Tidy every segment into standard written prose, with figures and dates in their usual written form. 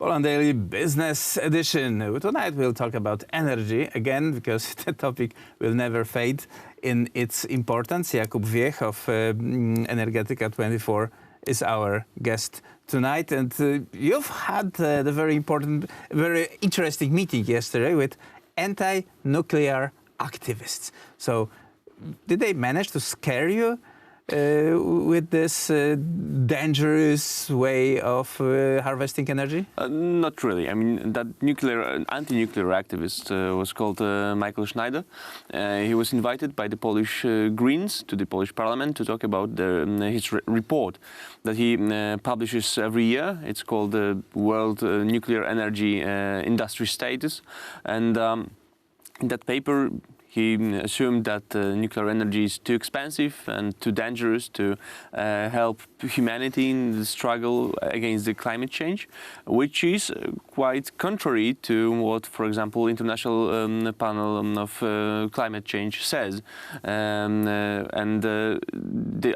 Poland Daily Business Edition. Tonight we'll talk about energy again, because the topic will never fade in its importance. Jakub Wiech of energetyka24 is our guest tonight. And you've had the very important, very interesting meeting yesterday with anti-nuclear activists. So did they manage to scare you with this dangerous way of harvesting energy? Not really. I mean, that anti-nuclear activist was called Michael Schneider. He was invited by the Polish Greens to the Polish Parliament to talk about his report that he publishes every year. It's called the World Nuclear Energy Industry Status. And in that paper, he assumed that nuclear energy is too expensive and too dangerous to help humanity in the struggle against the climate change, which is quite contrary to what, for example, International Panel of Climate Change says. The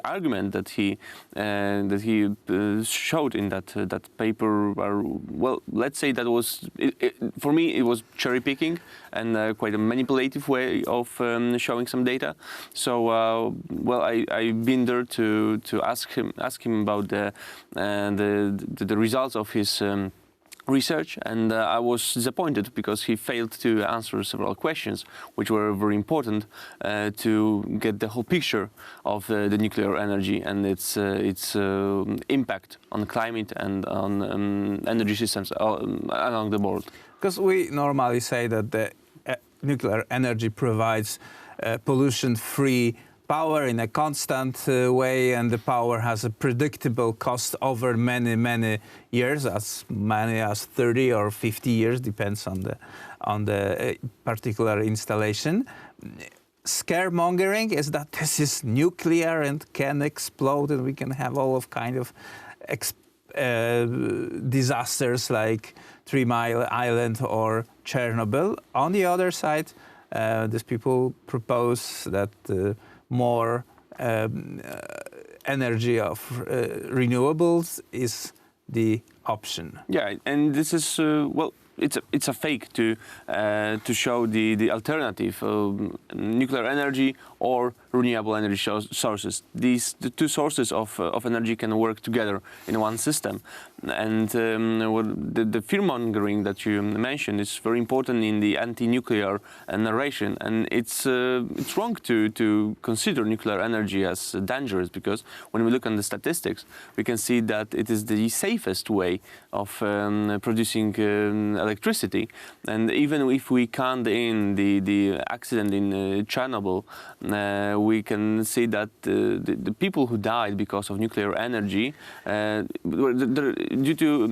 argument that he showed in that paper are, well, let's say that was, for me, it was cherry picking and quite a manipulative way of showing some data. So, well, I've been there to ask him about the results of his research, and I was disappointed because he failed to answer several questions, which were very important to get the whole picture of the nuclear energy and its impact on climate and on energy systems along the board. Because we normally say that the nuclear energy provides pollution-free power in a constant way, and the power has a predictable cost over many years, as many as 30 or 50 years, depends on the particular installation. Scaremongering is that this is nuclear and can explode, and we can have all of kind of disasters like 3 Mile Island or Chernobyl. On the other side, these people propose that more energy of renewables is the option. Yeah, and this is well, it's a fake to show the alternative nuclear energy or renewable energy sources. The two sources of energy can work together in one system. And the fear-mongering that you mentioned is very important in the anti-nuclear narration. And it's wrong to consider nuclear energy as dangerous, because when we look on the statistics, we can see that it is the safest way of producing electricity. And even if we count in the accident in Chernobyl, we can see that the people who died because of nuclear energy, due to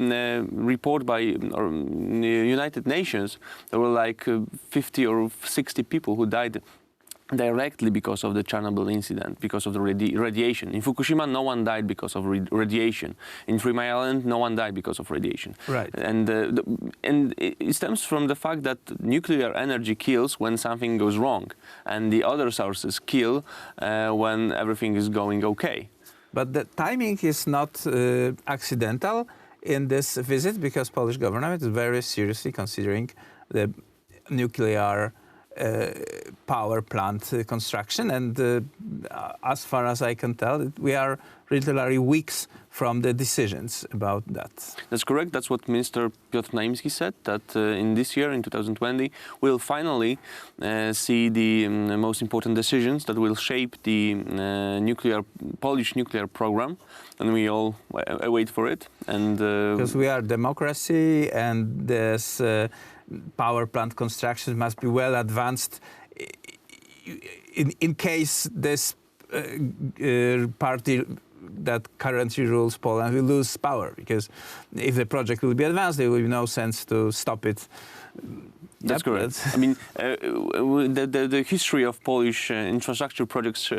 report by United Nations, there were like 50 or 60 people who died directly because of the Chernobyl incident, because of the radiation. In Fukushima, no one died because of radiation. In 3 Mile Island, no one died because of radiation. Right. And it stems from the fact that nuclear energy kills when something goes wrong, and the other sources kill when everything is going okay. But the timing is not accidental in this visit, because Polish government is very seriously considering the nuclear power plant construction, and as far as I can tell, we are literally weeks from the decisions about that. That's correct. That's what Minister Piotr Naimski said, that in this year, in 2020, we'll finally see the most important decisions that will shape the Polish nuclear program, and we all wait for it. And because we are democracy, and this power plant construction must be well advanced in case this party that currently rules Poland will lose power, because if the project will be advanced, there will be no sense to stop it That's correct. That's I mean, the history of Polish infrastructure projects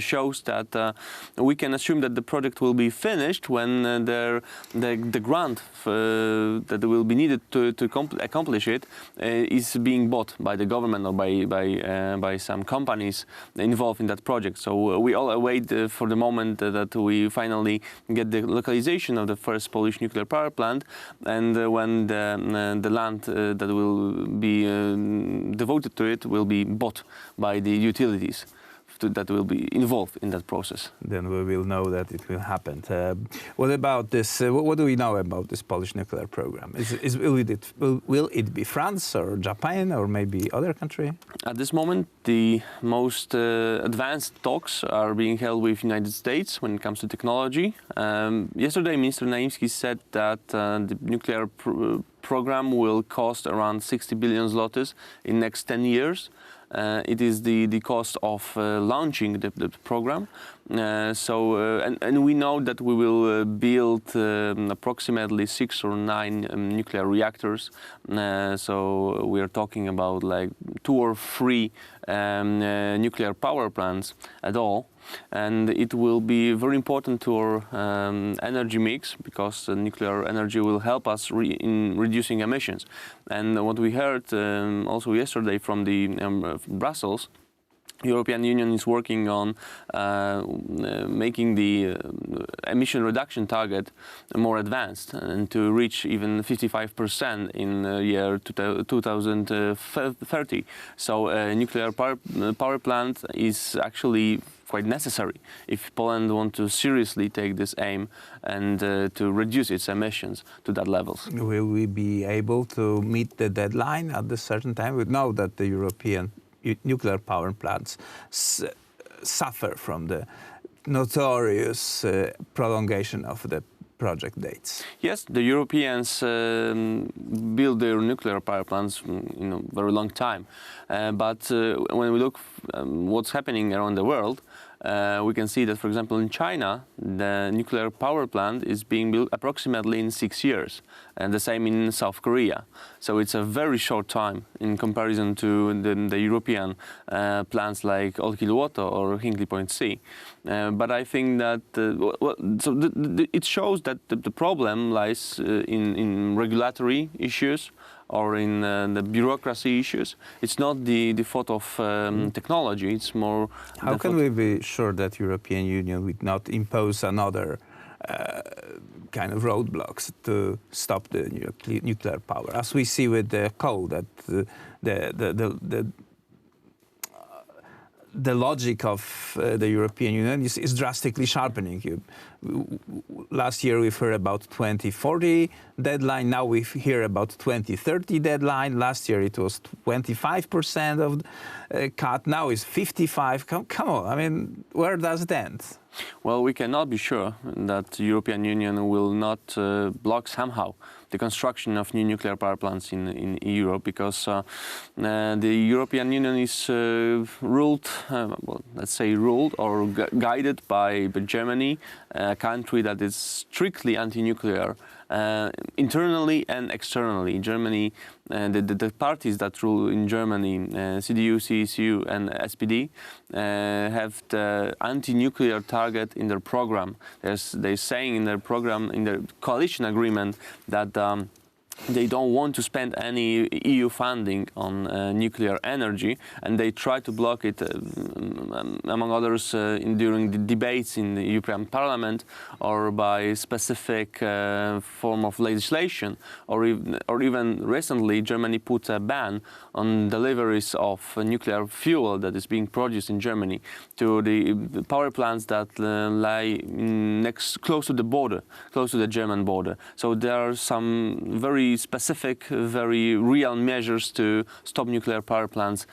shows that we can assume that the project will be finished when the grant that will be needed to accomplish it is being bought by the government or by some companies involved in that project. So we all await for the moment that we finally get the localization of the first Polish nuclear power plant, and when the land that will be devoted to it will be bought by the utilities that will be involved in that process. Then we will know that it will happen. What about this? What do we know about this Polish nuclear program? Will it be France or Japan or maybe other country? At this moment, the most advanced talks are being held with United States when it comes to technology. Yesterday, Minister Naimski said that the nuclear program will cost around 60 billion zlotys in next 10 years. It is the cost of launching the program. And we know that we will build approximately 6 or 9 nuclear reactors. So we are talking about like 2 or 3 nuclear power plants at all. And it will be very important to our energy mix, because nuclear energy will help us in reducing emissions. And what we heard also yesterday from the Brussels, European Union is working on making the emission reduction target more advanced, and to reach even 55% in year 2030. So a nuclear power plant is actually quite necessary if Poland wants to seriously take this aim and to reduce its emissions to that levels. Will we be able to meet the deadline at a certain time? We know that the European nuclear power plants suffer from the notorious prolongation of the project dates. Yes, the Europeans build their nuclear power plants in a very long time. But when we look what's happening around the world, we can see that, for example, in China, the nuclear power plant is being built approximately in 6 years, and the same in South Korea. So it's a very short time in comparison to the European plants like Olkiluoto or Hinkley Point C. But I think that it shows that the problem lies in regulatory issues or in the bureaucracy issues. It's not the fault of technology. It's more. How can we be sure that European Union would not impose another kind of roadblocks to stop the nuclear power, as we see with the coal, that the logic of the European Union is drastically sharpening. Last year we've heard about 2040 deadline. Now we hear about 2030 deadline. Last year it was 25% of cut. Now it's 55. Come on. I mean, where does it end? Well, we cannot be sure that the European Union will not block somehow the construction of new nuclear power plants in Europe, because the European Union is ruled, well, let's say ruled or guided by Germany, a country that is strictly anti-nuclear. Internally and externally. Germany, the parties that rule in Germany, CDU, CSU and SPD, have the anti-nuclear target in their program. They're saying in their program, in their coalition agreement, that they don't want to spend any EU funding on nuclear energy, and they try to block it, among others, during the debates in the European Parliament, or by specific form of legislation, or even recently Germany put a ban on deliveries of nuclear fuel that is being produced in Germany to the power plants that lie close to the border, close to the German border. So there are some very specific, very real measures to stop nuclear power plants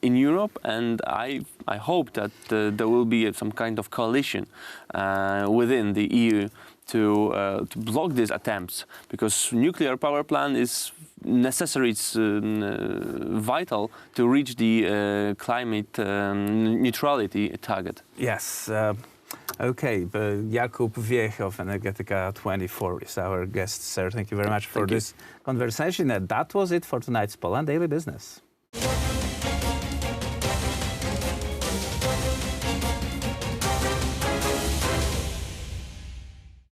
in Europe, and I hope that there will be some kind of coalition within the EU to block these attempts, because nuclear power plant is necessary, it's vital to reach the climate neutrality target. Yes. Okay, Jakub Wiech of Energetyka24 is our guest, sir. Thank you very much for this conversation. And that was it for tonight's Poland Daily Business.